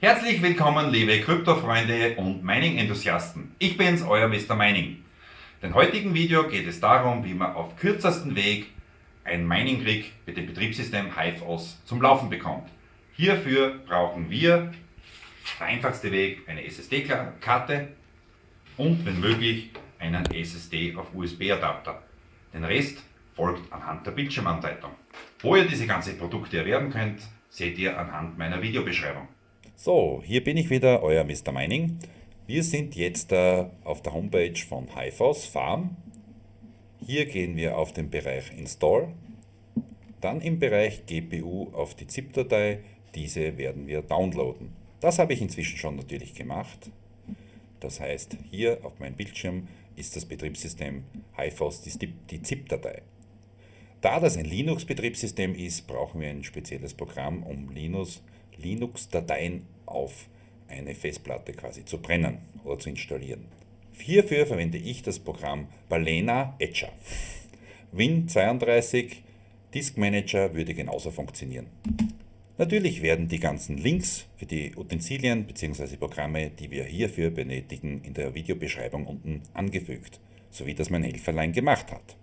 Herzlich willkommen, liebe Krypto-Freunde und Mining-Enthusiasten. Ich bin's, euer Mr. Mining. In dem heutigen Video geht es darum, wie man auf kürzesten Weg ein Mining-Rig mit dem Betriebssystem HiveOS zum Laufen bekommt. Hierfür brauchen wir, der einfachste Weg, eine SSD-Karte und, wenn möglich, einen SSD auf USB-Adapter. Den Rest folgt anhand der Bildschirmanleitung. Wo ihr diese ganzen Produkte erwerben könnt, seht ihr anhand meiner Videobeschreibung. So, hier bin ich wieder, euer Mr. Mining. Wir sind jetzt auf der Homepage von HiveOS Farm. Hier gehen wir auf den Bereich Install, dann im Bereich GPU auf die ZIP-Datei. Diese werden wir downloaden. Das habe ich inzwischen schon natürlich gemacht. Das heißt, hier auf meinem Bildschirm ist das Betriebssystem HiveOS die ZIP-Datei. Da das ein Linux-Betriebssystem ist, brauchen wir ein spezielles Programm, um Linux-Dateien auf eine Festplatte quasi zu brennen oder zu installieren. Hierfür verwende ich das Programm Balena Etcher. Win32 Disk Manager würde genauso funktionieren. Natürlich werden die ganzen Links für die Utensilien bzw. Programme, die wir hierfür benötigen, in der Videobeschreibung unten angefügt, so wie das mein Helferlein gemacht hat.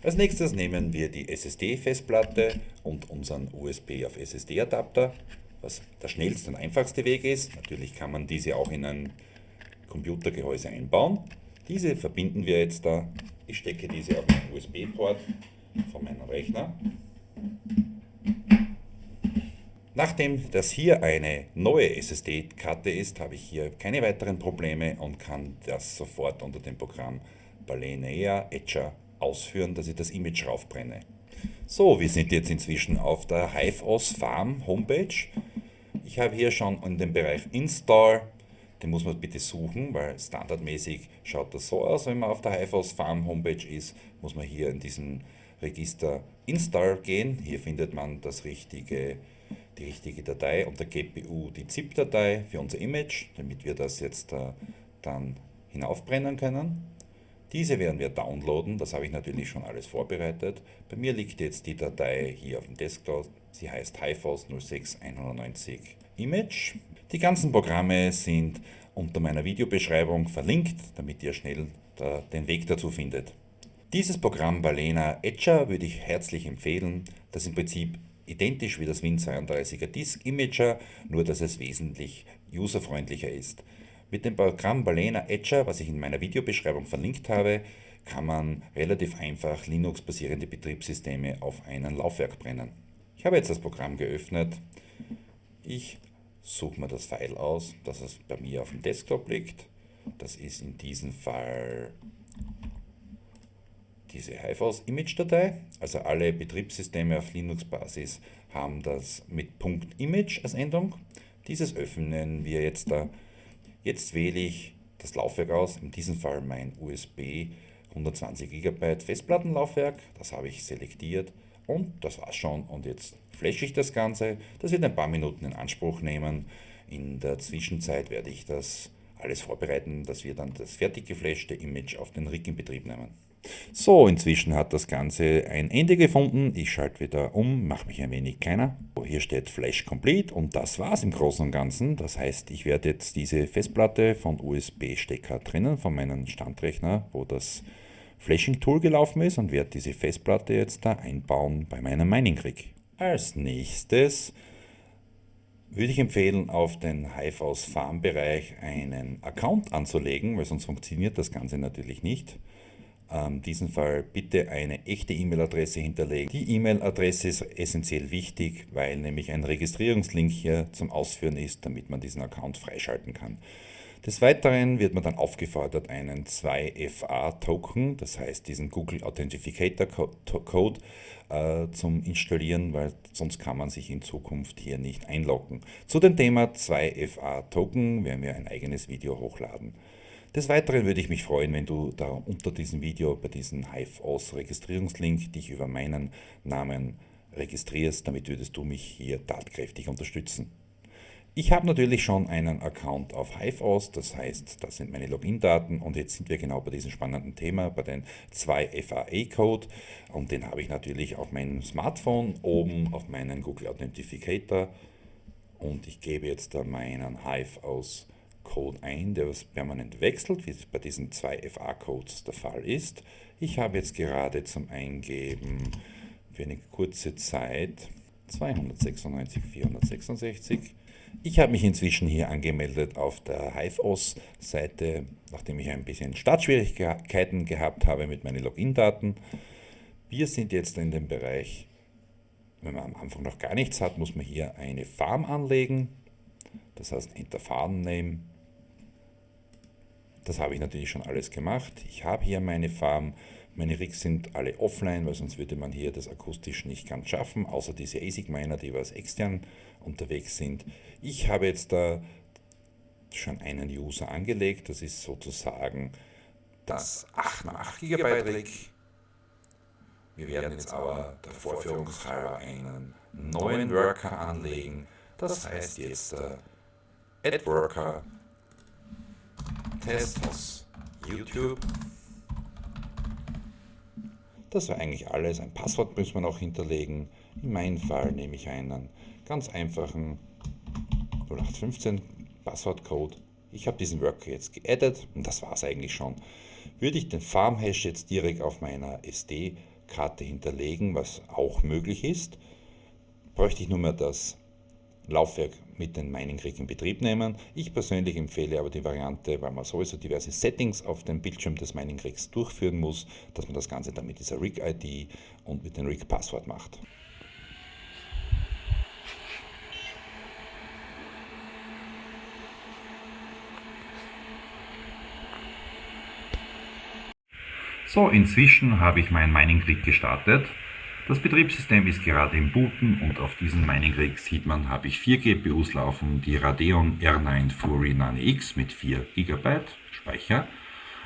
Als nächstes nehmen wir die SSD-Festplatte und unseren USB auf SSD-Adapter, was der schnellste und einfachste Weg ist. Natürlich kann man diese auch in ein Computergehäuse einbauen. Diese verbinden wir jetzt da. Ich stecke diese auf den USB-Port von meinem Rechner. Nachdem das hier eine neue SSD-Karte ist, habe ich hier keine weiteren Probleme und kann das sofort unter dem Programm Balena Etcher ausführen, dass ich das Image raufbrenne. So, wir sind jetzt inzwischen auf der HiveOS Farm Homepage. Ich habe hier schon in dem Bereich Install, den muss man bitte suchen, weil standardmäßig schaut das so aus, wenn man auf der HiveOS Farm Homepage ist, muss man hier in diesem Register Install gehen. Hier findet man die richtige Datei und der GPU die ZIP-Datei für unser Image, damit wir das jetzt dann hinaufbrennen können. Diese werden wir downloaden, das habe ich natürlich schon alles vorbereitet. Bei mir liegt jetzt die Datei hier auf dem Desktop, sie heißt HiveOS 06190 Image. Die ganzen Programme sind unter meiner Videobeschreibung verlinkt, damit ihr schnell den Weg dazu findet. Dieses Programm Balena Etcher würde ich herzlich empfehlen, das ist im Prinzip identisch wie das Win32er Disk Imager, nur dass es wesentlich userfreundlicher ist. Mit dem Programm Balena Etcher, was ich in meiner Videobeschreibung verlinkt habe, kann man relativ einfach Linux-basierende Betriebssysteme auf ein Laufwerk brennen. Ich habe jetzt das Programm geöffnet. Ich suche mir das File aus, das es bei mir auf dem Desktop liegt. Das ist in diesem Fall diese HiveOS Image-Datei. Also alle Betriebssysteme auf Linux-Basis haben das mit .image als Endung. Dieses öffnen wir jetzt da. Jetzt wähle ich das Laufwerk aus, in diesem Fall mein USB 120 GB Festplattenlaufwerk, das habe ich selektiert und das war's schon. Und jetzt flashe ich das Ganze, das wird ein paar Minuten in Anspruch nehmen. In der Zwischenzeit werde ich das alles vorbereiten, dass wir dann das fertig geflashte Image auf den Rig in Betrieb nehmen. So, inzwischen hat das Ganze ein Ende gefunden. Ich schalte wieder um, mache mich ein wenig kleiner. Hier steht Flash Complete und das war's im Großen und Ganzen. Das heißt, ich werde jetzt diese Festplatte von USB-Stecker trennen, von meinem Standrechner, wo das Flashing-Tool gelaufen ist und werde diese Festplatte jetzt da einbauen bei meinem Mining-Rig. Als nächstes würde ich empfehlen, auf den HiveOS Farm-Bereich einen Account anzulegen, weil sonst funktioniert das Ganze natürlich nicht. In diesem Fall bitte eine echte E-Mail-Adresse hinterlegen. Die E-Mail-Adresse ist essentiell wichtig, weil nämlich ein Registrierungslink hier zum Ausführen ist, damit man diesen Account freischalten kann. Des Weiteren wird man dann aufgefordert, einen 2FA-Token, das heißt diesen Google Authenticator Code, zum Installieren, weil sonst kann man sich in Zukunft hier nicht einloggen. Zu dem Thema 2FA-Token werden wir ein eigenes Video hochladen. Des Weiteren würde ich mich freuen, wenn du da unter diesem Video bei diesem HiveOS Registrierungslink dich über meinen Namen registrierst, damit würdest du mich hier tatkräftig unterstützen. Ich habe natürlich schon einen Account auf HiveOS, das heißt, das sind meine Login-Daten und jetzt sind wir genau bei diesem spannenden Thema, bei den 2FA-Code und den habe ich natürlich auf meinem Smartphone oben auf meinen Google Authenticator und ich gebe jetzt da meinen Hive aus Code ein, der permanent wechselt, wie es bei diesen zwei FA-Codes der Fall ist. Ich habe jetzt gerade zum Eingeben für eine kurze Zeit 296, 466. Ich habe mich inzwischen hier angemeldet auf der HiveOS-Seite, nachdem ich ein bisschen Startschwierigkeiten gehabt habe mit meinen Login-Daten. Wir sind jetzt in dem Bereich, wenn man am Anfang noch gar nichts hat, muss man hier eine Farm anlegen. Das heißt Enter Farm Name. Das habe ich natürlich schon alles gemacht. Ich habe hier meine Farm. Meine Rigs sind alle offline, weil sonst würde man hier das akustisch nicht ganz schaffen, außer diese ASIC Miner, die was extern unterwegs sind. Ich habe jetzt da schon einen User angelegt. Das ist sozusagen das 8x8 GB Rig. Wir werden jetzt aber der Vorführungshalber einen neuen Worker anlegen. Das heißt jetzt Add Worker Test aus YouTube. Das war eigentlich alles. Ein Passwort müssen wir noch hinterlegen. In meinem Fall nehme ich einen ganz einfachen 0815 Passwortcode. Ich habe diesen Worker jetzt geaddet und das war es eigentlich schon. Würde ich den Farm-Hash jetzt direkt auf meiner SD-Karte hinterlegen, was auch möglich ist, bräuchte ich nur mehr das Laufwerk mit den Mining Rig in Betrieb nehmen. Ich persönlich empfehle aber die Variante, weil man sowieso diverse Settings auf dem Bildschirm des Mining Rigs durchführen muss, dass man das Ganze dann mit dieser Rig-ID und mit dem Rig-Passwort macht. So, inzwischen habe ich mein Mining Rig gestartet. Das Betriebssystem ist gerade im Booten und auf diesem Mining Rig sieht man, habe ich 4 GPUs laufen, die Radeon R9 Fury 9X mit 4 GB Speicher.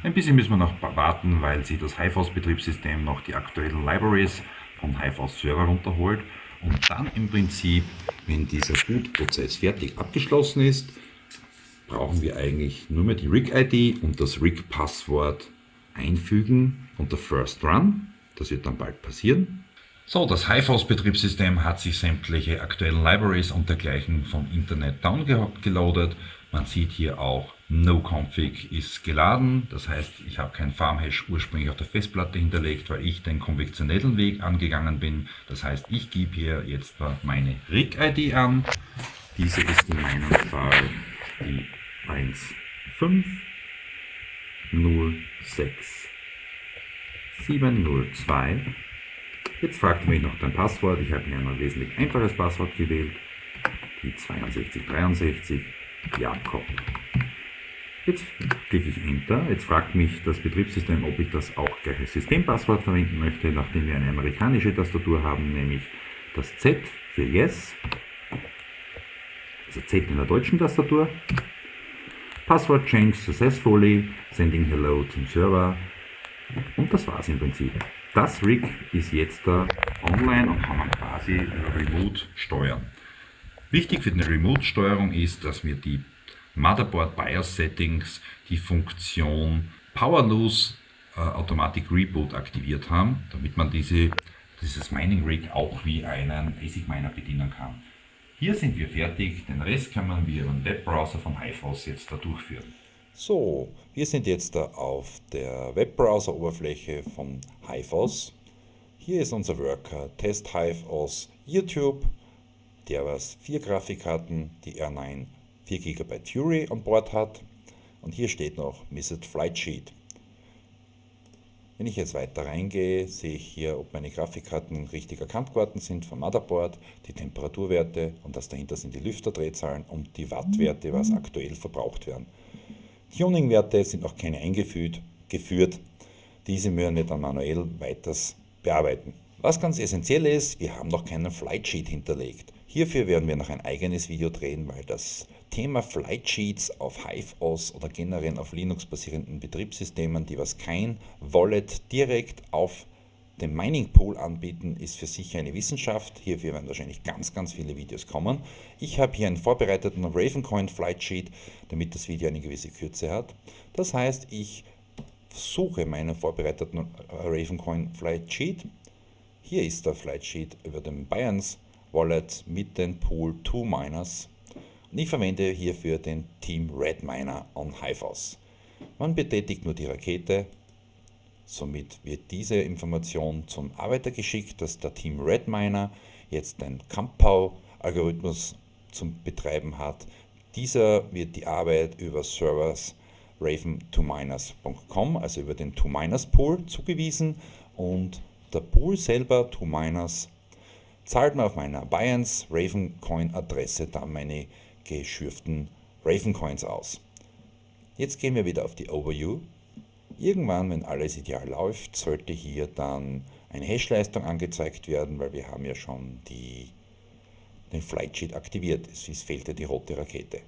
Ein bisschen müssen wir noch warten, weil sich das HiveOS Betriebssystem noch die aktuellen Libraries vom HiveOS Server runterholt. Und dann im Prinzip, wenn dieser Bootprozess fertig abgeschlossen ist, brauchen wir eigentlich nur mehr die Rig-ID und das Rig-Passwort einfügen unter First Run. Das wird dann bald passieren. So, das HiveOS-Betriebssystem hat sich sämtliche aktuellen Libraries und dergleichen vom Internet downgeloadet. Man sieht hier auch, NoConfig ist geladen. Das heißt, ich habe keinen Farm-Hash ursprünglich auf der Festplatte hinterlegt, weil ich den konventionellen Weg angegangen bin. Das heißt, ich gebe hier jetzt meine Rig-ID an. Diese ist in meinem Fall die 1506702. Jetzt fragt mich noch dein Passwort. Ich habe hier ein wesentlich einfaches Passwort gewählt. Die 6263 Jakob. Jetzt klicke ich Enter. Jetzt fragt mich das Betriebssystem, ob ich das auch gleich als Systempasswort verwenden möchte, nachdem wir eine amerikanische Tastatur haben, nämlich das Z für Yes. Also Z in der deutschen Tastatur. Passwort Change successfully. Sending Hello zum Server. Und das war es im Prinzip. Das Rig ist jetzt da online und kann man quasi remote steuern. Wichtig für eine Remote-Steuerung ist, dass wir die Motherboard BIOS Settings, die Funktion Power Loose Automatic Reboot aktiviert haben, damit man dieses Mining Rig auch wie einen ASIC Miner bedienen kann. Hier sind wir fertig, den Rest können wir über den Webbrowser von HiveOS jetzt da durchführen. So, wir sind jetzt da auf der Webbrowser-Oberfläche von HiveOS. Hier ist unser Worker Test HiveOS YouTube, der was 4 Grafikkarten, die R9 4 GB Fury an Bord hat. Und hier steht noch Missed Flight Sheet. Wenn ich jetzt weiter reingehe, sehe ich hier, ob meine Grafikkarten richtig erkannt worden sind vom Motherboard, die Temperaturwerte und das dahinter sind die Lüfterdrehzahlen und die Wattwerte, was aktuell verbraucht werden. Tuning-Werte sind noch keine eingeführt. Diese müssen wir dann manuell weiters bearbeiten. Was ganz essentiell ist, wir haben noch keinen Flight Sheet hinterlegt. Hierfür werden wir noch ein eigenes Video drehen, weil das Thema Flight Sheets auf HiveOS oder generell auf Linux basierenden Betriebssystemen, die was kein Wallet direkt auf dem Mining Pool anbieten, ist für sich eine Wissenschaft. Hierfür werden wahrscheinlich ganz viele Videos kommen. Ich habe hier einen vorbereiteten Ravencoin Flight Sheet, damit das Video eine gewisse Kürze hat. Das heißt, ich suche meinen vorbereiteten Ravencoin Flight Sheet. Hier ist der Flight Sheet über den Binance Wallet mit den Pool 2 Miners. Ich verwende hierfür den Team Redminer on HiFOS. Man betätigt nur die Rakete, somit wird diese Information zum Arbeiter geschickt, dass der Team Redminer jetzt den Kampau-Algorithmus zum Betreiben hat. Dieser wird die Arbeit über Servers raven2miners.com, also über den 2miners Pool, zugewiesen, und der Pool selber, 2miners, zahlt mir auf meiner Binance Ravencoin Adresse dann meine geschürften Ravencoins aus. Jetzt gehen wir wieder auf die Overview. Irgendwann, wenn alles ideal läuft, sollte hier dann eine Hashleistung angezeigt werden, weil wir haben ja schon den Flight Sheet aktiviert. Es fehlt ja die rote Rakete.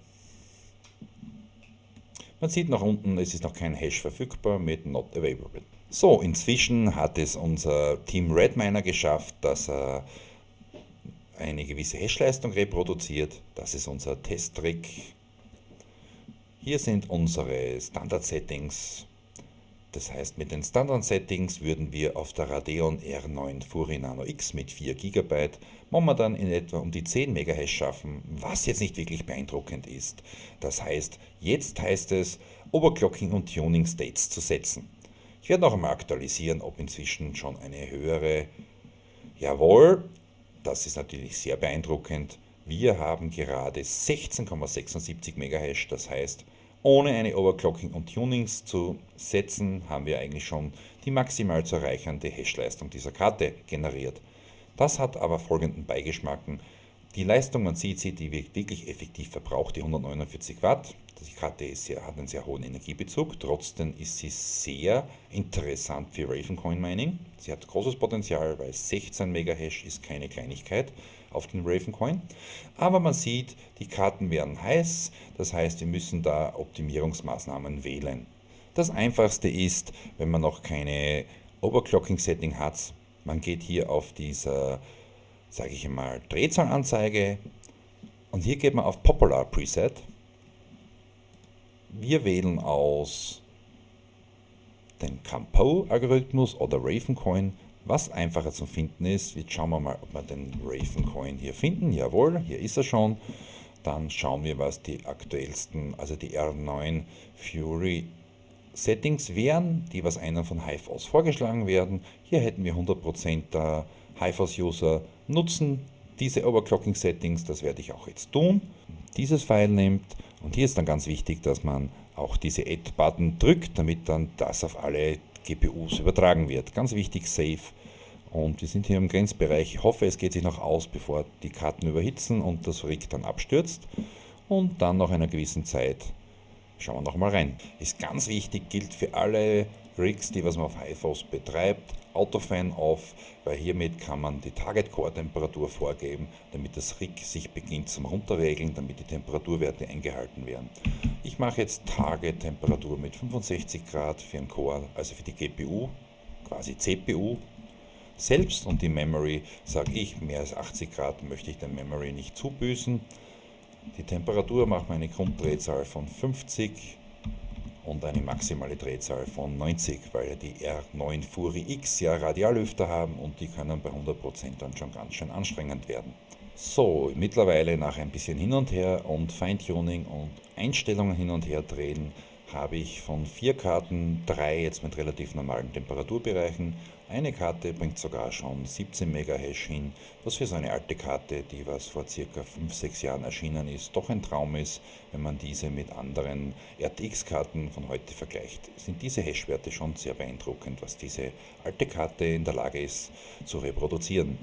Man sieht nach unten, es ist noch kein Hash verfügbar mit Not Available. So, inzwischen hat es unser Team Redminer geschafft, dass er eine gewisse Hashleistung reproduziert. Das ist unser Testtrick. Hier sind unsere Standard-Settings. Das heißt, mit den Standard-Settings würden wir auf der Radeon R9 Fury Nano X mit 4 GB momentan in etwa um die 10 MHz schaffen, was jetzt nicht wirklich beeindruckend ist. Das heißt, jetzt heißt es, Overclocking und Tuning States zu setzen. Ich werde noch einmal aktualisieren, ob inzwischen schon eine höhere. Jawohl, das ist natürlich sehr beeindruckend. Wir haben gerade 16,76 MHz, das heißt, ohne eine Overclocking und Tunings zu setzen, haben wir eigentlich schon die maximal zu erreichende Hashleistung dieser Karte generiert. Das hat aber folgenden Beigeschmacken. Die Leistung, man sieht sie, die wird wirklich effektiv verbraucht, die 149 Watt. Die Karte hat einen sehr hohen Energiebezug, trotzdem ist sie sehr interessant für Ravencoin Mining. Sie hat großes Potenzial, weil 16 MHz ist keine Kleinigkeit auf den Ravencoin. Aber man sieht, die Karten werden heiß, das heißt, wir müssen da Optimierungsmaßnahmen wählen. Das einfachste ist, wenn man noch keine Overclocking-Setting hat, man geht hier auf dieser, sage ich mal, Drehzahlanzeige und hier geht man auf Popular Preset. Wir wählen aus den Kampau-Algorithmus oder Ravencoin, was einfacher zu finden ist. Jetzt schauen wir mal, ob wir den Ravencoin hier finden. Jawohl, hier ist er schon. Dann schauen wir, was die aktuellsten, also die R9 Fury Settings wären, die was einem von HiFOS vorgeschlagen werden. Hier hätten wir 100% der HiFOS-User nutzen diese Overclocking Settings, das werde ich auch jetzt tun. Dieses File nimmt und hier ist dann ganz wichtig, dass man auch diese Add-Button drückt, damit dann das auf alle GPUs übertragen wird. Ganz wichtig, Save. Und wir sind hier im Grenzbereich. Ich hoffe, es geht sich noch aus, bevor die Karten überhitzen und das Rig dann abstürzt. Und dann nach einer gewissen Zeit schauen wir nochmal rein. Ist ganz wichtig, gilt für alle Rigs, die was man auf HiFOS betreibt, Autofan off, weil hiermit kann man die Target-Core-Temperatur vorgeben, damit das Rig sich beginnt zum Runterregeln, damit die Temperaturwerte eingehalten werden. Ich mache jetzt Target-Temperatur mit 65 Grad für den Core, also für die GPU, quasi CPU. Selbst und die Memory, sage ich, mehr als 80 Grad möchte ich der Memory nicht zubüßen. Die Temperatur macht mir eine Grunddrehzahl von 50 und eine maximale Drehzahl von 90, weil die R9 Fury X ja Radiallüfter haben und die können bei 100% dann schon ganz schön anstrengend werden. So, mittlerweile nach ein bisschen hin und her und Feintuning und Einstellungen hin und her drehen, habe ich von 4 Karten 3 jetzt mit relativ normalen Temperaturbereichen. Eine Karte bringt sogar schon 17 MHz hin, was für so eine alte Karte, die was vor ca. 5-6 Jahren erschienen ist, doch ein Traum ist, wenn man diese mit anderen RTX-Karten von heute vergleicht. Sind diese Hashwerte schon sehr beeindruckend, was diese alte Karte in der Lage ist zu reproduzieren.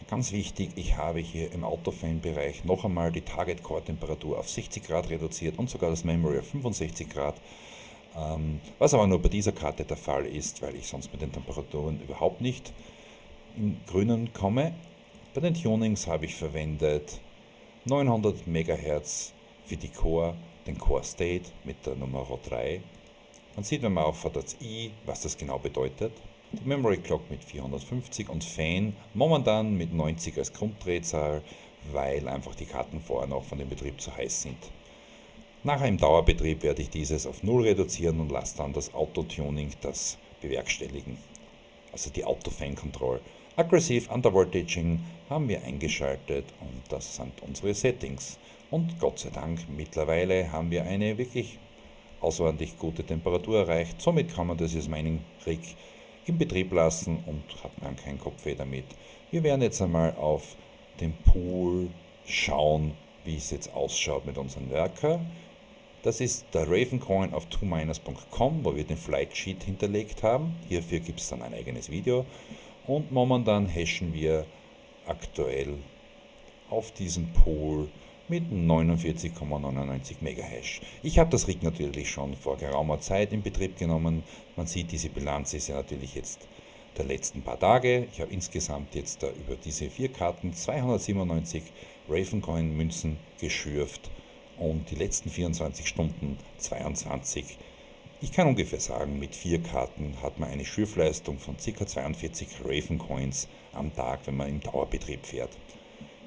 Ganz wichtig, ich habe hier im Autofan-Bereich noch einmal die Target-Core-Temperatur auf 60 Grad reduziert und sogar das Memory auf 65 Grad. Was aber nur bei dieser Karte der Fall ist, weil ich sonst mit den Temperaturen überhaupt nicht in Grünen komme. Bei den Tunings habe ich verwendet 900 MHz für die Core, den Core State mit der Nummer 3. Man sieht, wenn man auffährt, das I, was das genau bedeutet. Die Memory Clock mit 450 und Fan momentan mit 90 als Grunddrehzahl, weil einfach die Karten vorher noch von dem Betrieb zu heiß sind. Nachher im Dauerbetrieb werde ich dieses auf 0 reduzieren und lasse dann das Auto-Tuning das bewerkstelligen. Also die Auto-Fan-Control. Aggressive Undervoltaging haben wir eingeschaltet und das sind unsere Settings. Und Gott sei Dank, mittlerweile haben wir eine wirklich außerordentlich gute Temperatur erreicht. Somit kann man dieses Mining Rig in Betrieb lassen und hat dann keinen Kopfweh damit. Wir werden jetzt einmal auf den Pool schauen, wie es jetzt ausschaut mit unserem Worker. Das ist der Ravencoin auf twominers.com, wo wir den Flight Sheet hinterlegt haben. Hierfür gibt es dann ein eigenes Video. Und momentan hashen wir aktuell auf diesem Pool mit 49,99 Megahash. Ich habe das Rig natürlich schon vor geraumer Zeit in Betrieb genommen. Man sieht, diese Bilanz ist ja natürlich jetzt der letzten paar Tage. Ich habe insgesamt jetzt da über diese 4 Karten 297 Ravencoin Münzen geschürft und die letzten 24 Stunden 22. Ich kann ungefähr sagen, mit 4 Karten hat man eine Schürfleistung von ca. 42 Ravencoins am Tag, wenn man im Dauerbetrieb fährt.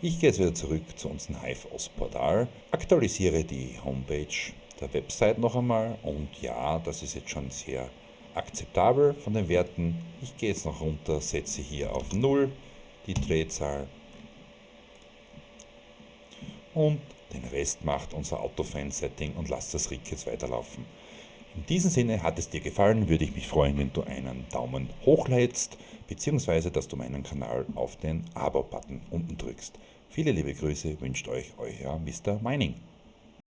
Ich gehe jetzt wieder zurück zu unserem HiveOS-Portal, aktualisiere die Homepage der Website noch einmal und ja, das ist jetzt schon sehr akzeptabel von den Werten. Ich gehe jetzt noch runter, setze hier auf 0 die Drehzahl und den Rest macht unser Autofan-Setting und lasst das Rig jetzt weiterlaufen. In diesem Sinne, hat es dir gefallen, würde ich mich freuen, wenn du einen Daumen hoch lädst, beziehungsweise dass du meinen Kanal auf den Abo-Button unten drückst. Viele liebe Grüße wünscht euch euer Mr. Mining.